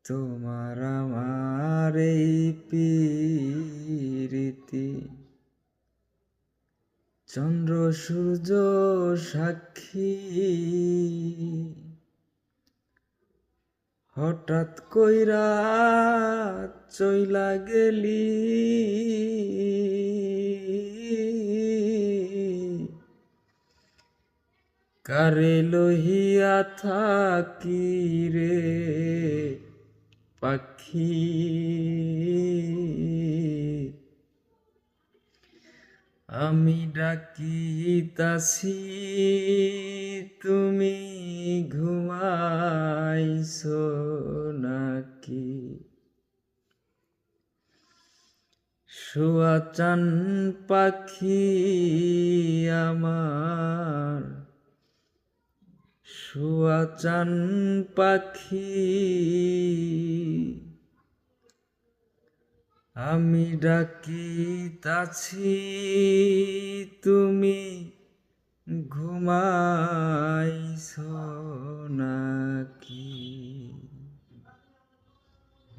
তোমার আমার এই প্রীতি চন্দ্র সূর্য সাক্ষী, হঠাৎ কইরা চইলা গেলি, কারে লহিয়া থাকি রে পাখি। আমি ডাকিতাছি তুমি ঘুমাইছো নাকি, শোয়া চান পাখি আমার, শোয়া চান পাখি। আমি ডাকিতাছি তুমি ঘুমাইছো নাকি।